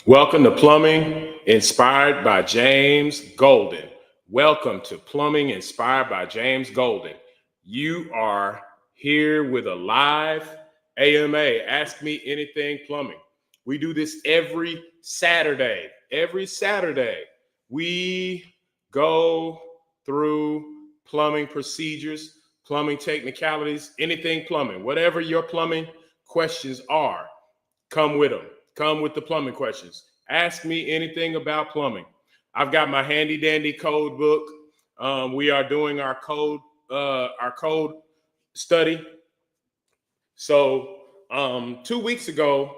Welcome to Plumbing Inspired by James Golden. Welcome to Plumbing Inspired by James Golden. You are here with a live AMA, Ask Me Anything Plumbing. We do this every Saturday. Every Saturday, we go through plumbing procedures, plumbing technicalities, anything plumbing. Whatever your plumbing questions are, come with them. Come with the plumbing questions. Ask me anything about plumbing. I've got my handy dandy code book. We are doing our code study. So 2 weeks ago,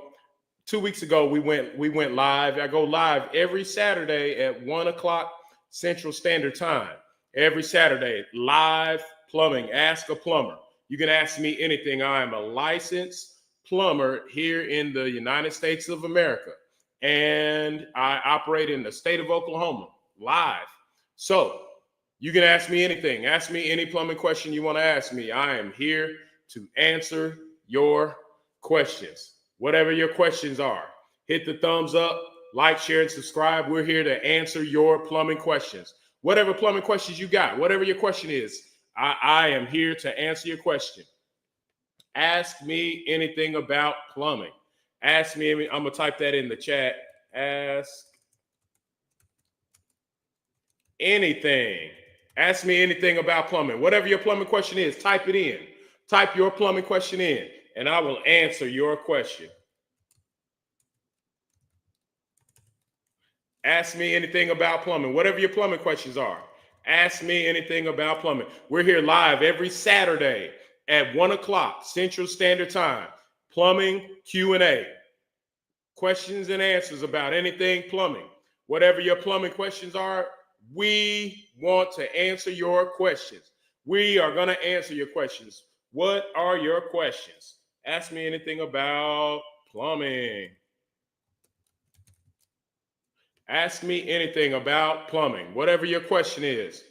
we went live. I go live every Saturday at 1 o'clock Central Standard Time. Every Saturday, live plumbing. Ask a plumber. You can ask me anything. I am a licensed plumber here in the United States of America, and I operate in the state of Oklahoma live. So you can ask me anything. Ask me any plumbing question you want to ask me. I am here to answer your questions. Whatever your questions are, hit the thumbs up, like, share, and subscribe. We're here to answer your plumbing questions. Whatever plumbing questions you got, whatever your question is, I am here to answer your question. Ask me anything about plumbing. Ask me, I'm going to type that in the chat. Ask anything. Ask me anything about plumbing. Whatever your plumbing question is, type it in. Type your plumbing question in, and I will answer your question. Ask me anything about plumbing. Whatever your plumbing questions are, ask me anything about plumbing. We're here live every Saturday at 1 o'clock Central Standard Time. Plumbing Q&A. Questions and answers about anything plumbing. Whatever your plumbing questions are, we want to answer your questions. We are going to answer your questions. What are your questions? Ask me anything about plumbing. Ask me anything about plumbing. Whatever your question is,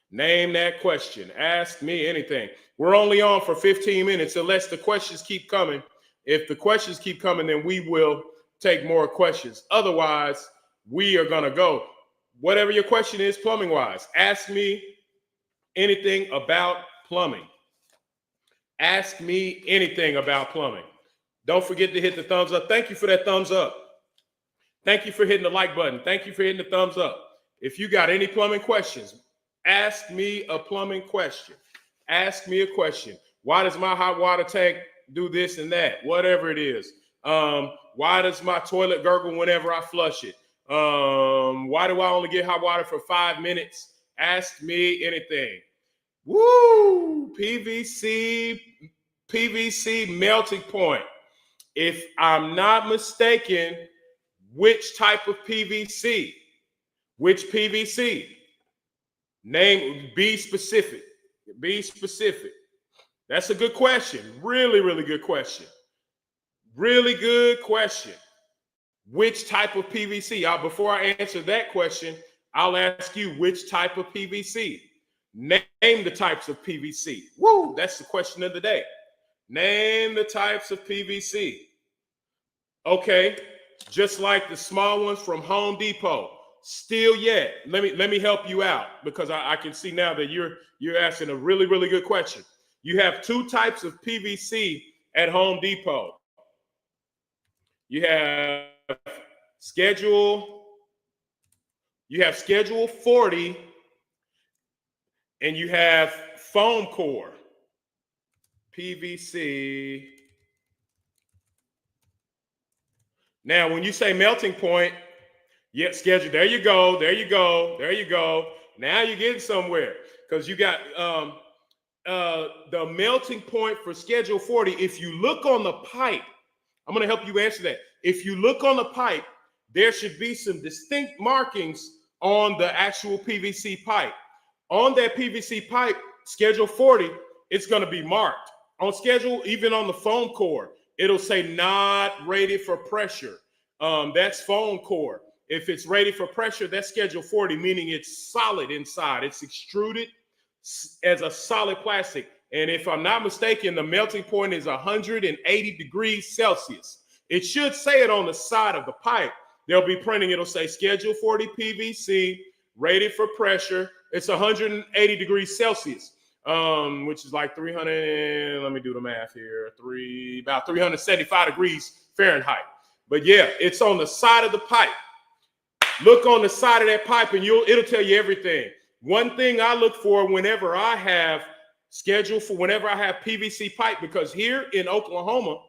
name that question. Ask me anything. We're only on for 15 minutes unless the questions keep coming. If the questions keep coming, then we will take more questions. Otherwise, we are going to go. Whatever your question is, plumbing-wise, ask me anything about plumbing. Ask me anything about plumbing. Don't forget to hit the thumbs up. Thank you for that thumbs up. Thank you for hitting the like button. Thank you for hitting the thumbs up. If you got any plumbing questions, ask me a plumbing question. Ask me a question. Why does my hot water tank do this and that? Whatever it is. Why does my toilet gurgle whenever I flush it? Why do I only get hot water for 5 minutes? Ask me anything. Woo! PVC melting point. If I'm not mistaken, which type of PVC? Which PVC? Name, be specific. Be specific. That's a good question. Really, really good question. Really good question. Which type of PVC? Before I answer that question, I'll ask you which type of PVC. Name the types of PVC. Woo, that's the question of the day. Name the types of PVC. Okay, just like the small ones from Home Depot. Still yet, let me help you out, because I can see now that you're asking a really, really good question. You have two types of PVC at Home Depot. You have schedule 40, and you have foam core PVC. Now, when you say melting point, yeah, schedule. There you go. There you go. There you go. Now you're getting somewhere, because you got the melting point for schedule 40. If you look on the pipe, I'm going to help you answer that. If you look on the pipe, there should be some distinct markings on the actual PVC pipe. On that PVC pipe, schedule 40, it's going to be marked. On schedule, even on the foam core, it'll say not rated for pressure. That's foam core. If it's rated for pressure, that's schedule 40, meaning it's solid inside. It's extruded as a solid plastic. And if I'm not mistaken, the melting point is 180 degrees Celsius. It should say it on the side of the pipe, they'll be printing, it'll say Schedule 40 PVC, rated for pressure. It's 180 degrees Celsius, which is like 300, let me do the math here, about 375 degrees Fahrenheit. But yeah, it's on the side of the pipe. Look on the side of that pipe and it'll tell you everything. One thing I look for whenever I have PVC pipe, because here in Oklahoma,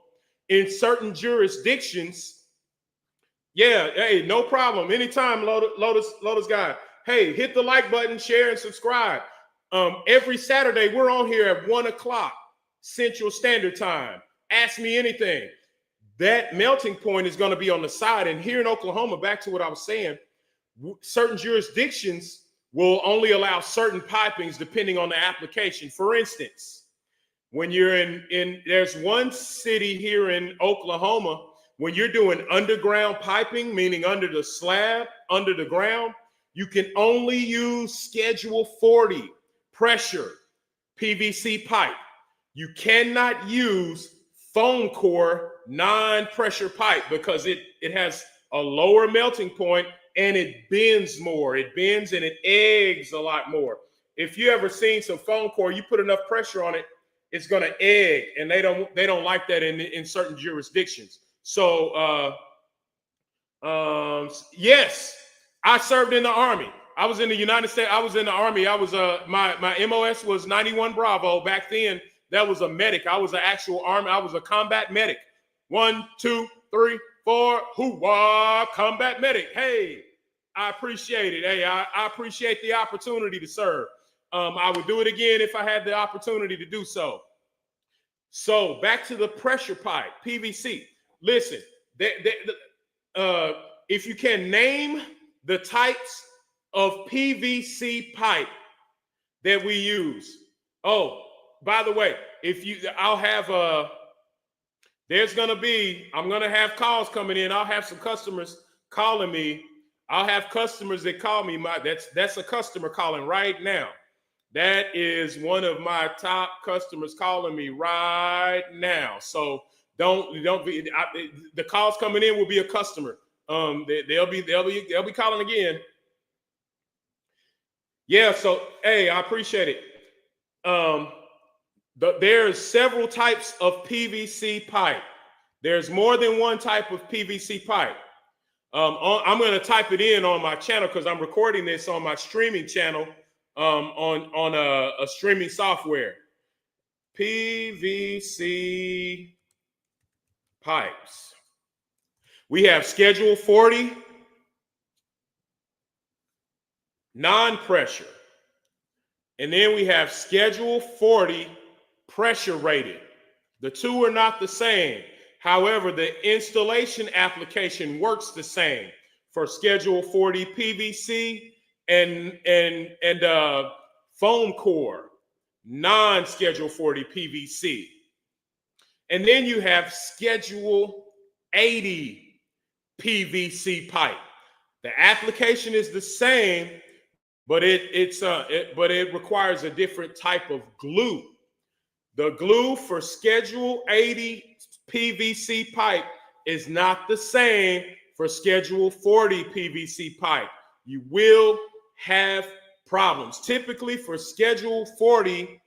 in certain jurisdictions, yeah, hey, no problem. Anytime, Lotus guy. Hey, hit the like button, share, and subscribe. Every Saturday, we're on here at 1 o'clock Central Standard Time. Ask me anything. That melting point is going to be on the side. And here in Oklahoma, back to what I was saying, certain jurisdictions will only allow certain pipings depending on the application. For instance, when you're there's one city here in Oklahoma, when you're doing underground piping, meaning under the slab, under the ground, you can only use Schedule 40 pressure PVC pipe. You cannot use foam core non-pressure pipe because it has a lower melting point and it bends more. It bends and it eggs a lot more. If you ever seen some foam core, you put enough pressure on it, it's going to egg, and they don't like that in certain jurisdictions. So yes, I served in the Army. I was in the United States. I was in the Army. I was my MOS was 91 Bravo. Back then, that was a medic. I was an actual Army. I was a combat medic. 1, 2, 3, 4. Hoo-wah, combat medic. Hey, I appreciate it. Hey, I appreciate the opportunity to serve. I would do it again if I had the opportunity to do so. So back to the pressure pipe, PVC. Listen, if you can name the types of PVC pipe that we use. Oh, by the way, I'm gonna have calls coming in. I'll have some customers calling me. I'll have customers that call me. That's a customer calling right now. That is one of my top customers calling me right now. So don't be. The calls coming in will be a customer. They'll be calling again. Yeah. So hey, I appreciate it. There's several types of PVC pipe. There's more than one type of PVC pipe. I'm going to type it in on my channel because I'm recording this on my streaming channel on a streaming software. PVC pipes. We have Schedule 40, non-pressure. And then we have Schedule 40 pressure rated. The two are not the same. However, the installation application works the same for Schedule 40 PVC and foam core, non-Schedule 40 PVC. And then you have Schedule 80 PVC pipe. The application is the same, but it requires a different type of glue. The glue for Schedule 80 PVC pipe is not the same for Schedule 40 PVC pipe. You will have problems. Typically for Schedule 40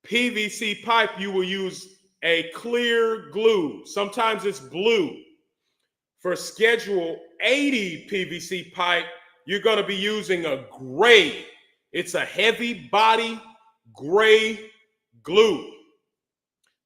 PVC pipe, you will use a clear glue. Sometimes it's blue. For Schedule 80 PVC pipe, you're going to be using a gray. It's a heavy body gray glue.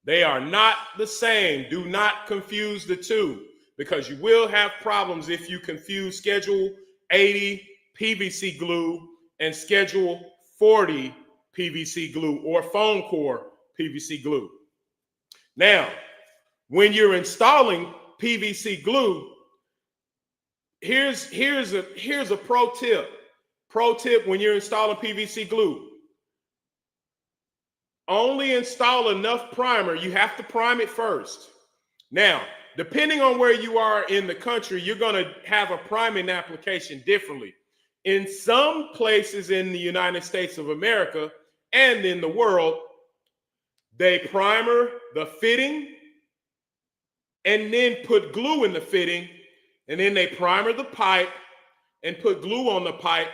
They are not the same. Do not confuse the two, because you will have problems if you confuse Schedule 80 PVC glue and Schedule 40 PVC glue or foam core PVC glue. Now, when you're installing PVC glue, here's a pro tip. Pro tip when you're installing PVC glue. Only install enough primer. You have to prime it first. Now, depending on where you are in the country, you're going to have a priming application differently. In some places in the United States of America and in the world, they primer the fitting and then put glue in the fitting and then they primer the pipe and put glue on the pipe,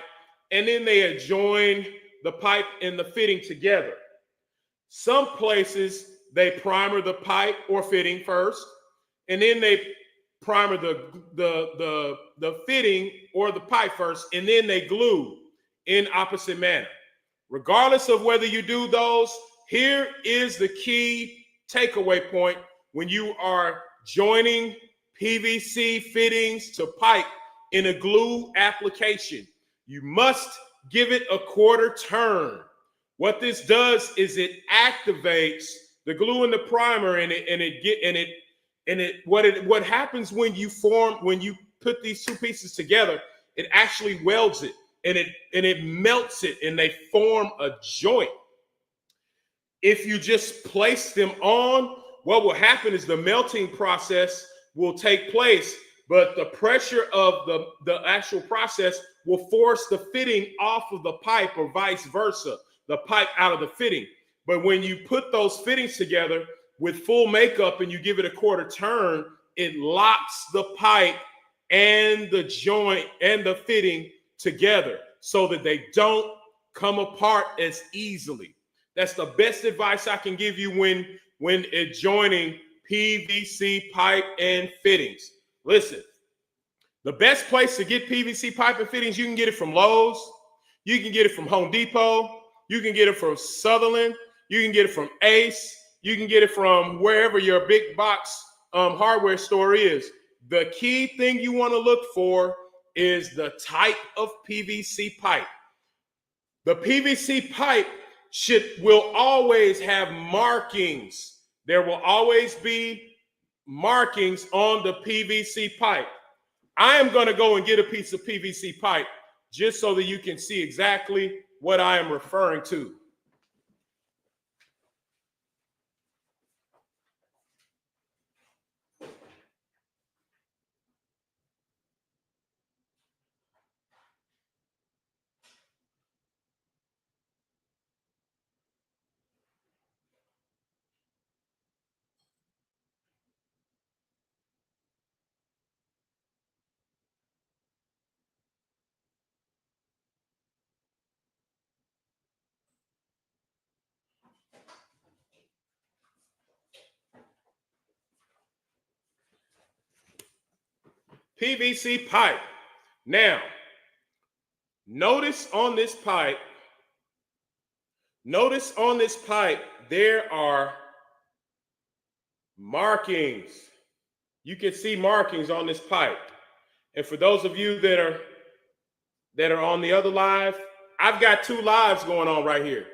and then they join the pipe and the fitting together. Some places they primer the pipe or fitting first, and then they primer the fitting or the pipe first, and then they glue in opposite manner. Regardless of whether you do those, here is the key takeaway point when you are joining PVC fittings to pipe in a glue application. You must give it a quarter turn. What this does is it activates the glue and the primer, what happens when you put these two pieces together, it actually welds it and it melts it and they form a joint. If you just place them on, what will happen is the melting process will take place, but the pressure of the actual process will force the fitting off of the pipe or vice versa, the pipe out of the fitting. But when you put those fittings together with full makeup and you give it a quarter turn, it locks the pipe and the joint and the fitting together so that they don't come apart as easily. That's the best advice I can give you when joining PVC pipe and fittings. Listen, the best place to get PVC pipe and fittings, you can get it from Lowe's, you can get it from Home Depot, you can get it from Sutherland, you can get it from Ace, you can get it from wherever your big box hardware store is. The key thing you want to look for is the type of PVC pipe. The PVC pipe will always have markings. There will always be markings on the PVC pipe. I am going to go and get a piece of PVC pipe just so that you can see exactly what I am referring to. PVC pipe. Now, notice on this pipe, there are markings. You can see markings on this pipe. And for those of you that are on the other live, I've got 2 lives going on right here.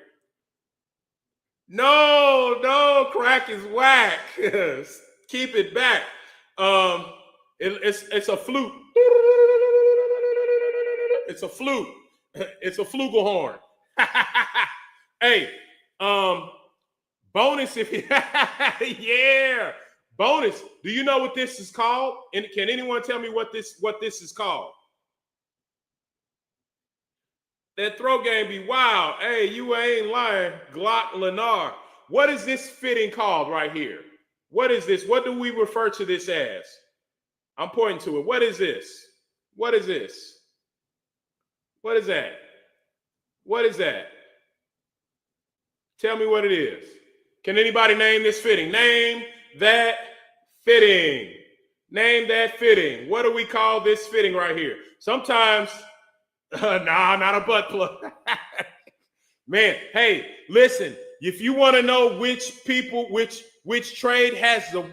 No, crack is whack. Keep it back. It's a flute. It's a flute. It's a flugelhorn. Hey, bonus if you, yeah, bonus. Do you know what this is called? And can anyone tell me what this is called? That throw game be wild. Hey, you ain't lying, Glock Lennar. What is this fitting called right here? What is this? What do we refer to this as? I'm pointing to it. What is this? What is this? What is that? What is that? Tell me what it is. Can anybody name this fitting? Name that fitting. Name that fitting. What do we call this fitting right here? Sometimes, nah, not a butt plug. Man, hey, listen, if you want to know which trade has the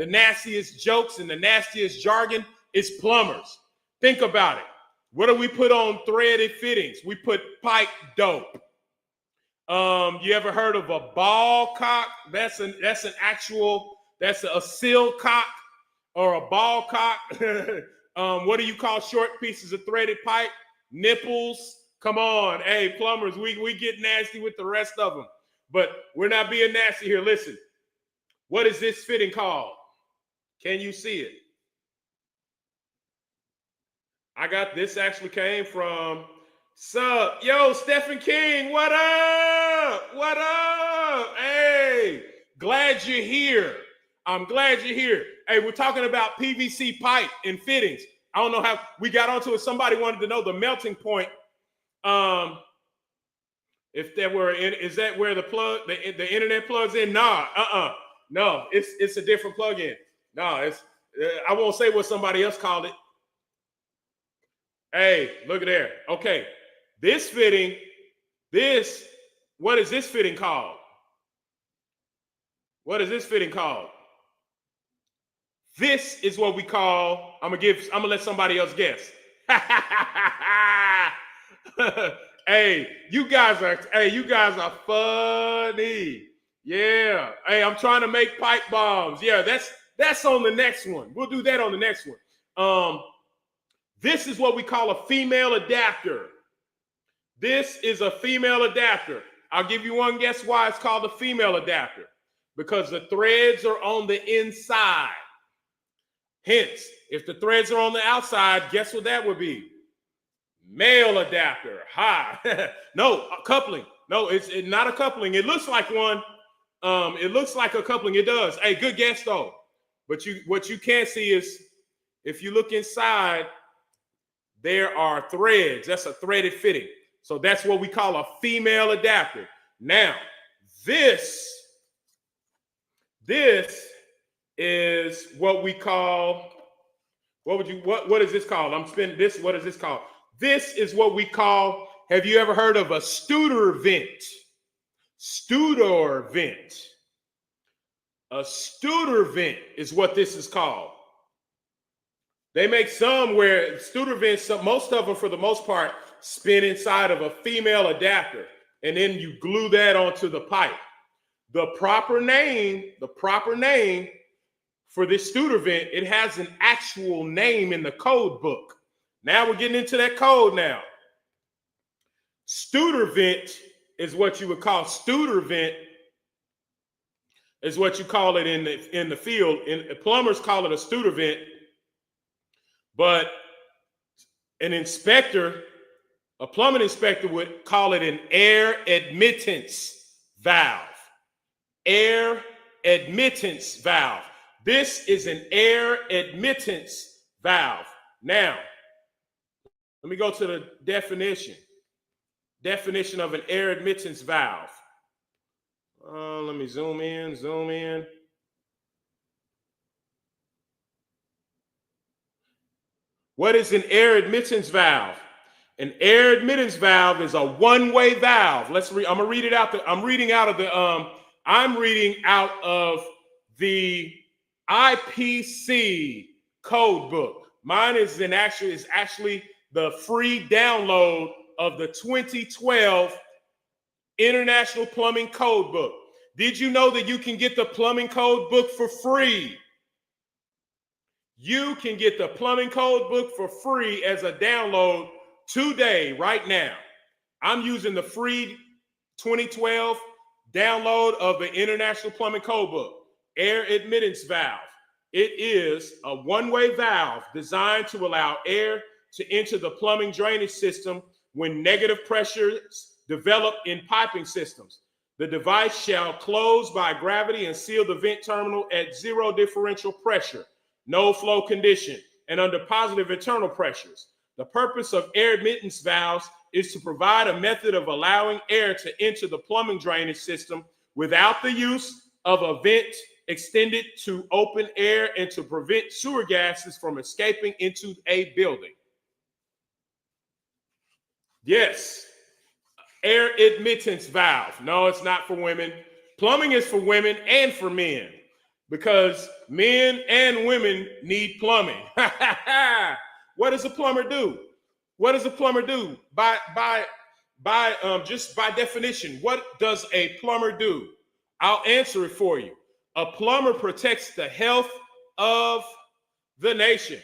nastiest jokes and the nastiest jargon, it's plumbers. Think about it. What do we put on threaded fittings? We put pipe dope. You ever heard of a ball cock? That's a seal cock or a ball cock. What do you call short pieces of threaded pipe? Nipples. Come on. Hey, plumbers, we get nasty with the rest of them. But we're not being nasty here. Listen, what is this fitting called? Can you see it? I got this actually came from Stephen King, what up? What up? Hey, glad you're here. I'm glad you're here. Hey, we're talking about PVC pipe and fittings. I don't know how we got onto it. Somebody wanted to know the melting point. If that were in, is that where the internet plugs in? Nah, no, it's a different plug-in. No, it's I won't say what somebody else called it. Hey, look at there. Okay, this fitting, what is this fitting called? What is this fitting called? This is what we call, I'm gonna let somebody else guess. Hey, you guys are funny. Yeah. Hey, I'm trying to make pipe bombs. Yeah, that's on the next one. We'll do that on the next one. This is what we call a female adapter. This is a female adapter. I'll give you one guess why it's called a female adapter. Because the threads are on the inside. Hence, if the threads are on the outside, guess what that would be? Male adapter. Ha. No, a coupling. No, it's not a coupling. It looks like one. It looks like a coupling. It does. Hey, good guess though. But what you can't see is if you look inside, there are threads. That's a threaded fitting. So that's what we call a female adapter. Now, this is what we call, what is this called? I'm spinning this. What is this called? This is what we call, have you ever heard of a Studer vent? Studer vent. A Studer vent is what this is called. They make some where Studer vents, most of them for the most part, spin inside of a female adapter. And then you glue that onto the pipe. The proper name for this Studer vent, it has an actual name in the code book. Now we're getting into that code now. Studer vent is what you would call Studer vent is what you call it in the field. Plumbers call it a Studer vent, but a plumbing inspector would call it an air admittance valve. Air admittance valve. This is an air admittance valve. Now, let me go to the definition. Definition of an air admittance valve. Let me zoom in. What is an air admittance valve? An air admittance valve is a one-way valve. I'm reading out of the IPC code book. Mine is actually the free download of the 2012 International Plumbing Code Book. Did you know that you can get the plumbing code book for free? You can get the plumbing code book for free as a download today, right now. I'm using the free 2012 download of the International Plumbing Code Book. Air admittance valve. It is a one-way valve designed to allow air to enter the plumbing drainage system when negative pressures develop in piping systems. The device shall close by gravity and seal the vent terminal at 0 differential pressure, no flow condition, and under positive internal pressures. The purpose of air admittance valves is to provide a method of allowing air to enter the plumbing drainage system without the use of a vent extended to open air and to prevent sewer gases from escaping into a building. Yes, air admittance valve. No, it's not for women. Plumbing is for women and for men because men and women need plumbing. What does a plumber do? What does a plumber do? Just by definition, what does a plumber do? I'll answer it for you. A plumber protects the health of the nation.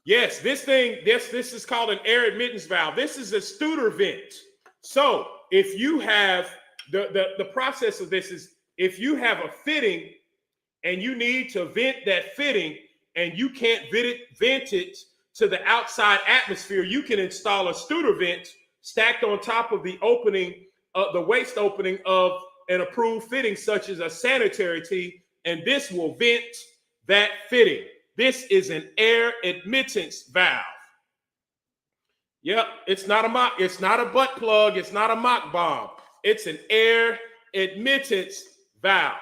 Yes, this is called an air admittance valve. This is a Studer vent. So if you have the process of this is if you have a fitting and you need to vent that fitting and you can't vent it to the outside atmosphere, you can install a Studer vent stacked on top of the opening, the waste opening of an approved fitting, such as a sanitary tee, and this will vent that fitting. This is an air admittance valve. Yep, it's not a butt plug, it's not a mock bomb. It's an air admittance valve.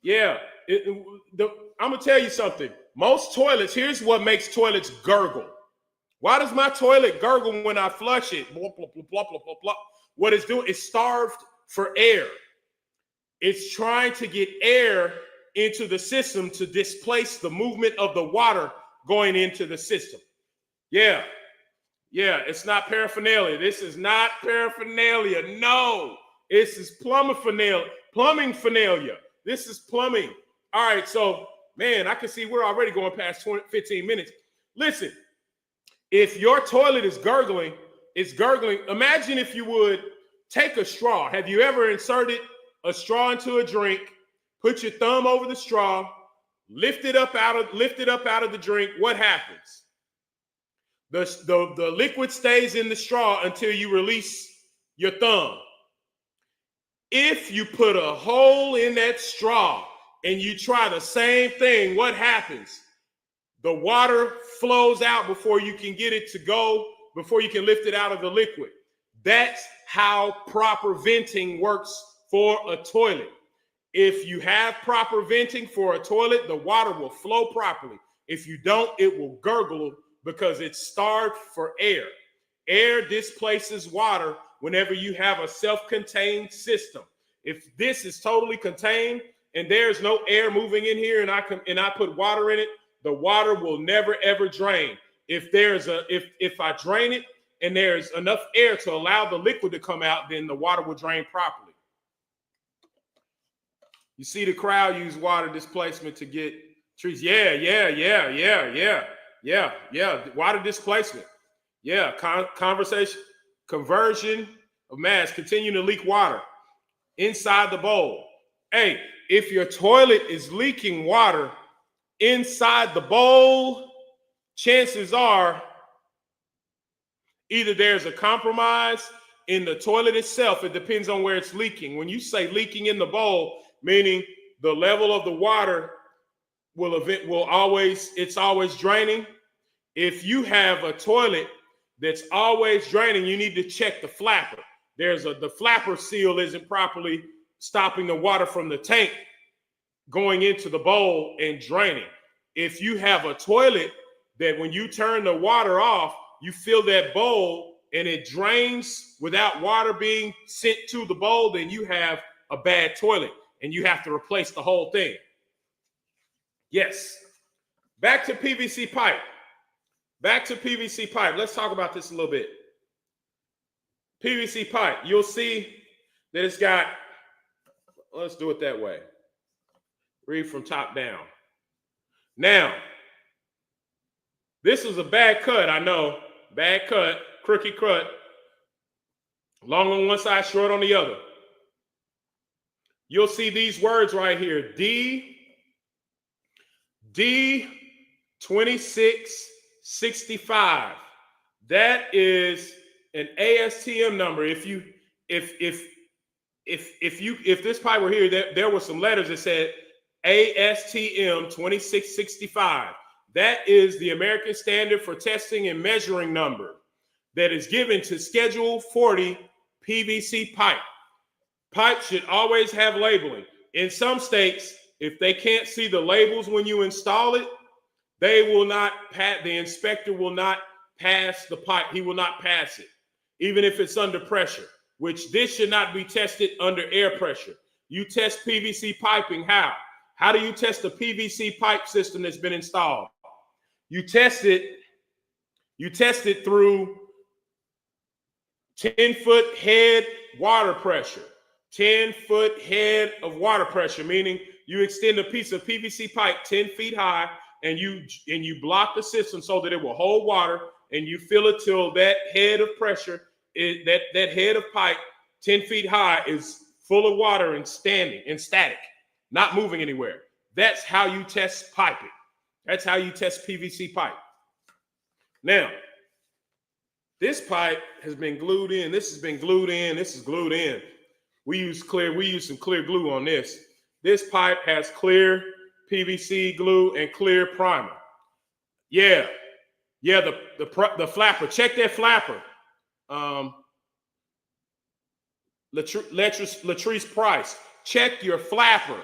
Yeah, I'm gonna tell you something. Most toilets, here's what makes toilets gurgle. Why does my toilet gurgle when I flush it? Blah, blah, blah, blah, blah, blah, blah. What it's doing is starved for air. It's trying to get air into the system to displace the movement of the water going into the system. Yeah, it's not paraphernalia. This is not paraphernalia. No, this is plumbing phernalia. This is plumbing. All right, so, man, I can see we're already going past 15 minutes. Listen, if your toilet is gurgling, imagine if you would take a straw. Have you ever inserted a straw into a drink, put your thumb over the straw, lift it up out of the drink? What happens? The liquid stays in the straw until you release your thumb. If you put a hole in that straw and you try the same thing, what happens? The water flows out before you can get it to go, before you can lift it out of the liquid. That's how proper venting works for a toilet. If you have proper venting for a toilet, the water will flow properly. If you don't, it will gurgle because it's starved for air. Air displaces water whenever you have a self-contained system. If this is totally contained and there's no air moving in here and I put water in it, the water will never ever drain. If I drain it and there's enough air to allow the liquid to come out, then the water will drain properly. You see the crowd use water displacement to get trees. Yeah. Water displacement. Yeah, conversion of mass, continue to leak water inside the bowl. Hey, if your toilet is leaking water inside the bowl, chances are either there's a compromise in the toilet itself. It depends on where it's leaking. When you say leaking in the bowl, meaning the level of the water it's always draining. If you have a toilet that's always draining, you need to check the flapper. The flapper seal isn't properly stopping the water from the tank going into the bowl and draining. If you have a toilet that when you turn the water off, you fill that bowl and it drains without water being sent to the bowl, then you have a bad toilet and you have to replace the whole thing. Yes. Back to PVC pipe. Let's talk about this a little bit. PVC pipe. You'll see that it's got, let's do it that way. Read from top down. Now, this is a bad cut, I know. Bad cut, crooked cut. Long on one side, short on the other. You'll see these words right here. D2665. That is an ASTM number. If this pipe were here, there were some letters that said ASTM 2665. That is the American Standard for Testing and Measuring number that is given to Schedule 40 PVC pipe. Pipe should always have labeling. In some states, if they can't see the labels when you install it, the inspector will not pass the pipe. He will not pass it, even if it's under pressure, which this should not be tested under air pressure. You test PVC piping how? How do you test a PVC pipe system that's been installed? You test it through 10-foot head water pressure. 10-foot head of water pressure, meaning you extend a piece of PVC pipe 10 feet high and you block the system so that it will hold water, and you fill it till that head of pressure, that head of pipe 10 feet high is full of water and standing and static, not moving anywhere. That's how you test piping. That's how you test PVC pipe. Now, this pipe has been glued in. This has been glued in. This is glued in. We use some clear glue on this. This pipe has clear PVC glue and clear primer. Yeah, the flapper. Check that flapper. Latrice Price. Check your flapper.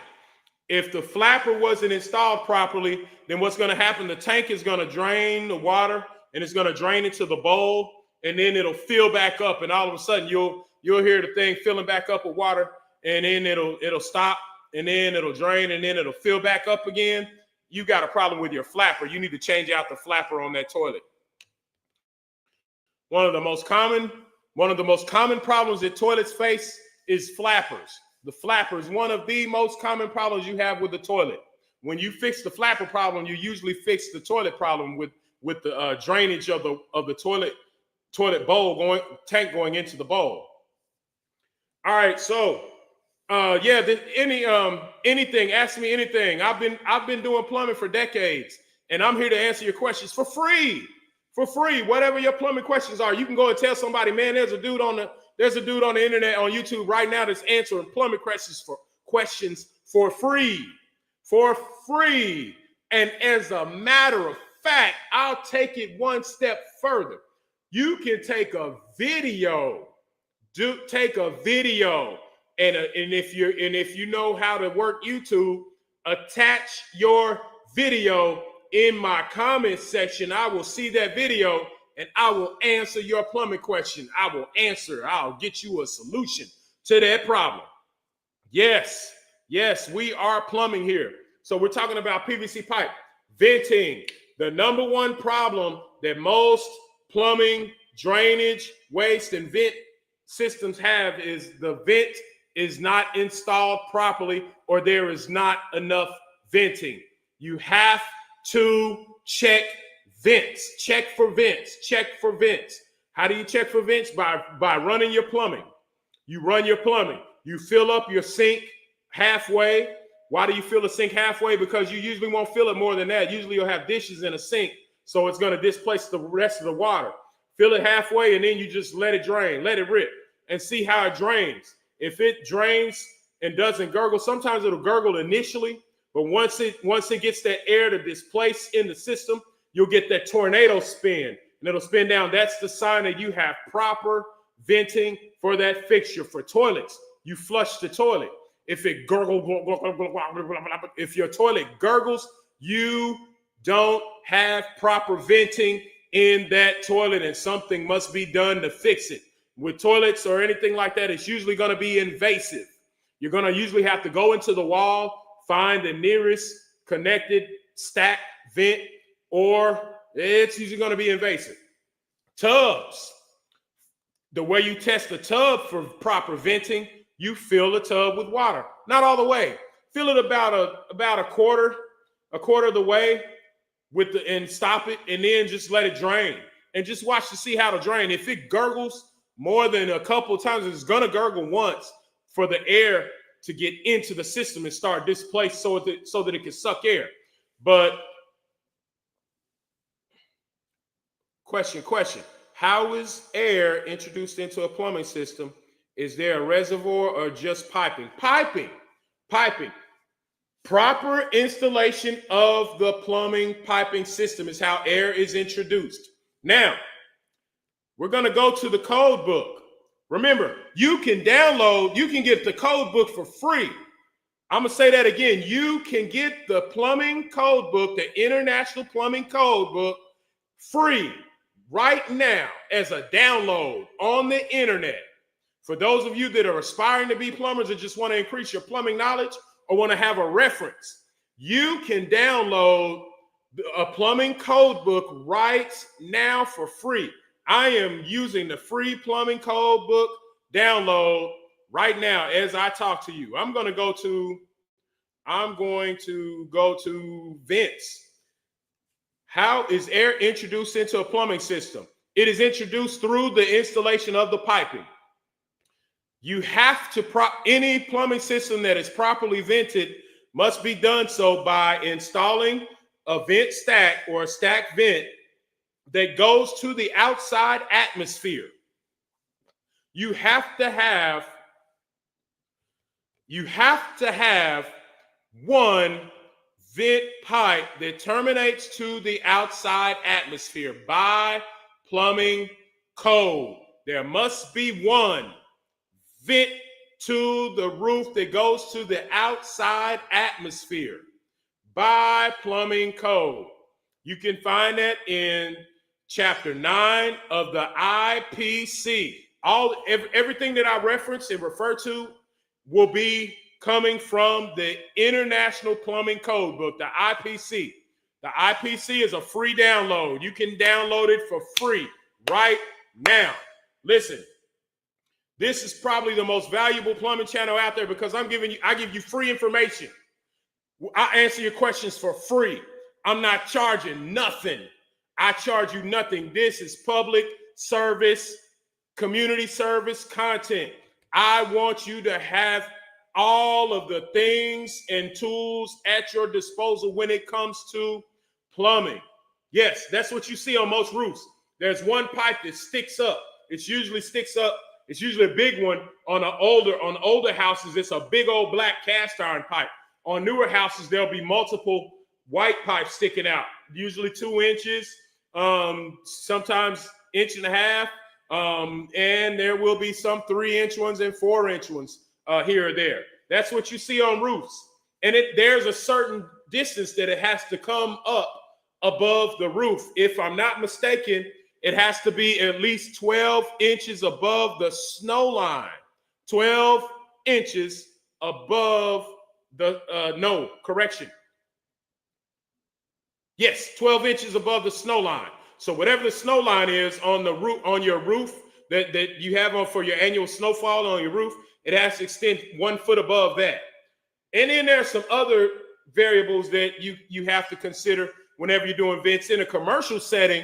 If the flapper wasn't installed properly, then what's going to happen? The tank is going to drain the water, and it's going to drain into the bowl, and then it'll fill back up, and all of a sudden you'll hear the thing filling back up with water, and then it'll stop, and then it'll drain, and then it'll fill back up again. You got a problem with your flapper. You need to change out the flapper on that toilet. One of the most common problems that toilets face is flappers. The flapper is one of the most common problems you have with the toilet. When you fix the flapper problem, you usually fix the toilet problem with the drainage of the toilet bowl tank going into the bowl. All right, so anything, ask me anything. I've been doing plumbing for decades, and I'm here to answer your questions for free. For free, whatever your plumbing questions are, you can go and tell somebody, man, there's a dude on the internet on YouTube right now that's answering plumbing questions for free. For free. And as a matter of fact, I'll take it one step further. You can take a video. And if you know how to work YouTube, attach your video in my comment section. I will see that video and I will answer your plumbing question. I'll get you a solution to that problem. Yes, we are plumbing here. So we're talking about PVC pipe. Venting. The number one problem that most plumbing, drainage, waste, and vent systems have is the vent is not installed properly, or there is not enough venting. You have to check vents. Check for vents. How do you check for vents? By running your plumbing. You run your plumbing. You fill up your sink halfway. Why do you fill the sink halfway? Because you usually won't fill it more than that. Usually you'll have dishes in a sink, so it's going to displace the rest of the water. Fill it halfway, and then you just let it drain, let it rip, and see how it drains. If it drains and doesn't gurgle, sometimes it'll gurgle initially, but once it gets that air to displace in the system, you'll get that tornado spin, and it'll spin down. That's the sign that you have proper venting for that fixture. For toilets, you flush the toilet. If it gurgles, if your toilet gurgles, you don't have proper venting in that toilet, and something must be done to fix it. With toilets or anything like that, it's usually going to be invasive. You're going to usually have to go into the wall, find the nearest connected stack vent, or it's usually going to be invasive. Tubs. The way you test the tub for proper venting, you fill the tub with water. Not all the way. Fill it about a quarter of the way and stop it, and then just let it drain. And just watch to see how to drain. If it gurgles more than a couple of times, it's going to gurgle once for the air to get into the system and start displaced so that it can suck air. But question. How is air introduced into a plumbing system? Is there a reservoir or just piping? Piping. Proper installation of the plumbing piping system is how air is introduced. Now, we're going to go to the code book. Remember, you can get the code book for free. I'm going to say that again. You can get the plumbing code book, the International Plumbing Code Book, free right now as a download on the internet. For those of you that are aspiring to be plumbers or just want to increase your plumbing knowledge or want to have a reference, you can download a plumbing code book right now for free. I am using the free plumbing code book download right now as I talk to you. I'm going to go to vents. How is air introduced into a plumbing system? It is introduced through the installation of the piping. You have to any plumbing system that is properly vented must be done so by installing a vent stack or a stack vent that goes to the outside atmosphere. You have to have one vent pipe that terminates to the outside atmosphere by plumbing code. There must be one vent to the roof that goes to the outside atmosphere by plumbing code. You can find that in chapter 9 of the IPC. Everything that I reference and refer to will be coming from the International Plumbing Code book, the IPC. The IPC is a free download. You can download it for free right now. Listen, this is probably the most valuable plumbing channel out there because I give you free information. I answer your questions for free. I'm not charging nothing. I charge you nothing. This is public service, community service content. I want you to have all of the things and tools at your disposal when it comes to plumbing. Yes, that's what you see on most roofs. There's one pipe that sticks up. It's usually a big one on older houses. It's a big old black cast iron pipe. On newer houses, there'll be multiple white pipes sticking out, usually 2 inches, sometimes 1.5 inches, and there will be some 3-inch ones and 4-inch ones here or there. That's what you see on roofs. And there's a certain distance that it has to come up above the roof. If I'm not mistaken, it has to be at least 12 inches above the snow line. 12 inches above the, no, correction. Yes, 12 inches above the snow line. So whatever the snow line is on the roof, on your roof that you have on for your annual snowfall on your roof, it has to extend 1 foot above that. And then there are some other variables that you have to consider whenever you're doing vents in a commercial setting.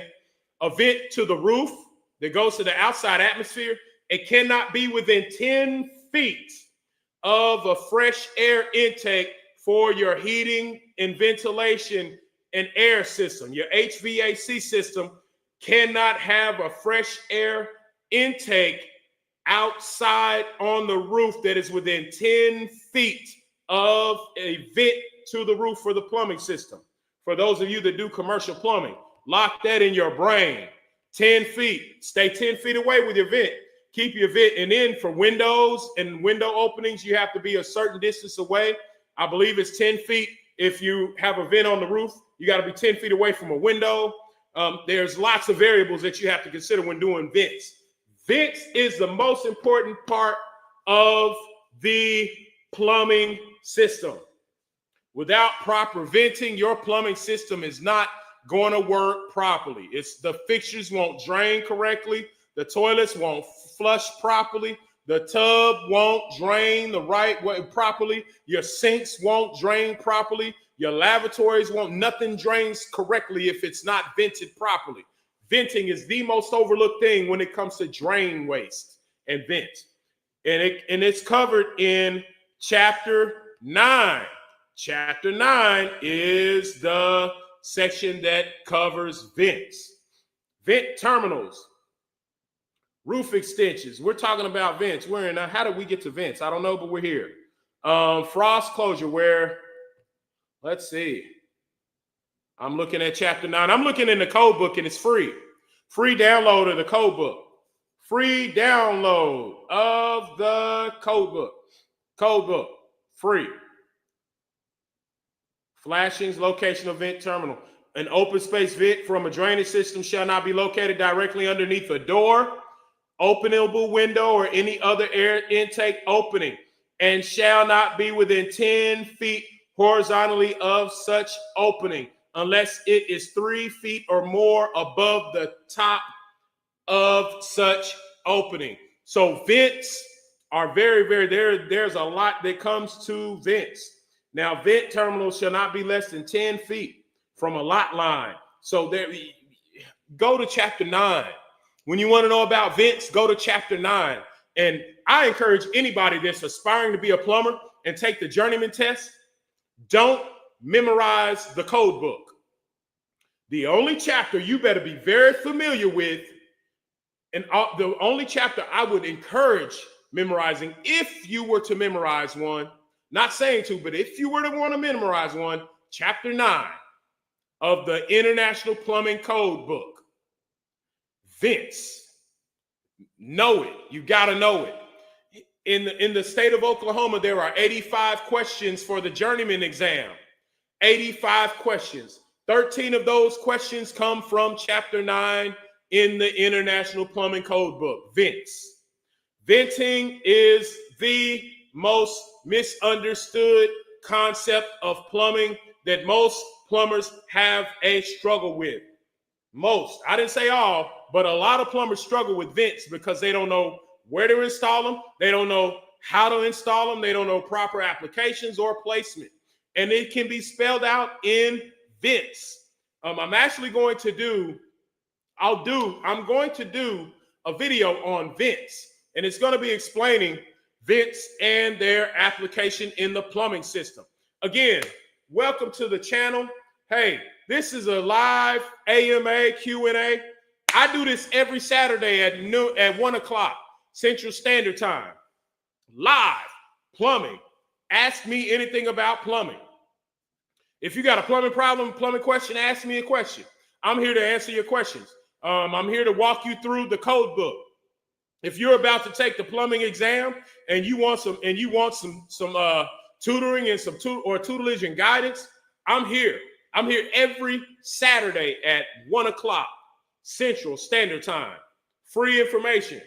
A vent to the roof that goes to the outside atmosphere, it cannot be within 10 feet of a fresh air intake for your heating and ventilation and air system. Your HVAC system cannot have a fresh air intake outside on the roof that is within 10 feet of a vent to the roof for the plumbing system. For those of you that do commercial plumbing, lock that in your brain. 10 feet. Stay 10 feet away with your vent. Keep your vent. And then for windows and window openings, you have to be a certain distance away. I believe it's 10 feet. If you have a vent on the roof, you got to be 10 feet away from a window. There's lots of variables that you have to consider when doing vents. Vents is the most important part of the plumbing system. Without proper venting, your plumbing system is not going to work properly. The fixtures won't drain correctly. The toilets won't flush properly. The tub won't drain the right way properly. Your sinks won't drain properly. Your lavatories won't, nothing drains correctly if it's not vented properly. Venting is the most overlooked thing when it comes to drain waste and vent. And it's covered in chapter 9. Chapter 9 is the section that covers vents, vent terminals, roof extensions. We're talking about vents. We're in, how did we get to vents? I don't know, but we're here. Frost closure, where, let's see. I'm looking at chapter 9. I'm looking in the code book and it's free. Free download of the code book. Free download of the code book. Code book, free. Flashings, location of vent terminal. An open space vent from a drainage system shall not be located directly underneath a door, openable window, or any other air intake opening, and shall not be within 10 feet horizontally of such opening, unless it is 3 feet or more above the top of such opening. So vents are very, very, there's a lot that comes to vents. Now, vent terminals shall not be less than 10 feet from a lot line. So there, go to chapter 9. When you want to know about vents, go to chapter 9. And I encourage anybody that's aspiring to be a plumber and take the journeyman test, don't memorize the code book. The only chapter you better be very familiar with, and the only chapter I would encourage memorizing, if you were to memorize one, Not saying to, but if you were to want to memorize one, chapter 9 of the International Plumbing Code book. Vents. Know it. You got to know it. In the state of Oklahoma, there are 85 questions for the journeyman exam. 85 questions. 13 of those questions come from chapter 9 in the International Plumbing Code book. Vents. Venting is the most misunderstood concept of plumbing that most plumbers have a struggle with. Most. I didn't say all, but a lot of plumbers struggle with vents because they don't know where to install them. They don't know how to install them. They don't know proper applications or placement. And it can be spelled out in vents. I'm actually going to do a video on vents, and it's going to be explaining vents and their application in the plumbing system. Again, welcome to the channel. Hey, this is a live AMA Q&A. I do this every Saturday at noon at 1 o'clock Central Standard Time. Live plumbing. Ask me anything about plumbing. If you got a plumbing problem, plumbing question, ask me a question. I'm here to answer your questions. I'm here to walk you through the code book. If you're about to take the plumbing exam and you want some tutoring and some tutelage and guidance, I'm here. I'm here every Saturday at 1 o'clock Central Standard Time. Free information,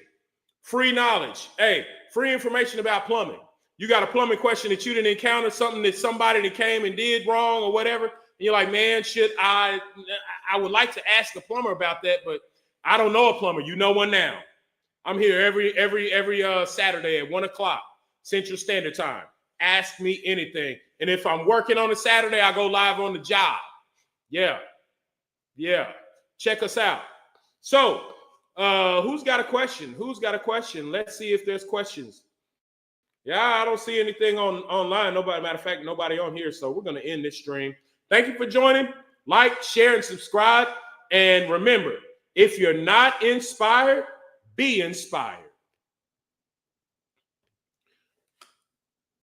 free knowledge. Hey, free information about plumbing. You got a plumbing question that you didn't encounter, something that somebody that came and did wrong or whatever, and you're like, man, I would like to ask a plumber about that, but I don't know a plumber. You know one now. I'm here every Saturday at 1 o'clock Central Standard Time. Ask me anything. And if I'm working on a Saturday, I go live on the job. Yeah. Check us out. So who's got a question? Let's see if there's questions. Yeah, I don't see anything online. Matter of fact, nobody on here. So we're going to end this stream. Thank you for joining. Like, share, and subscribe. And remember, if you're not inspired, be inspired.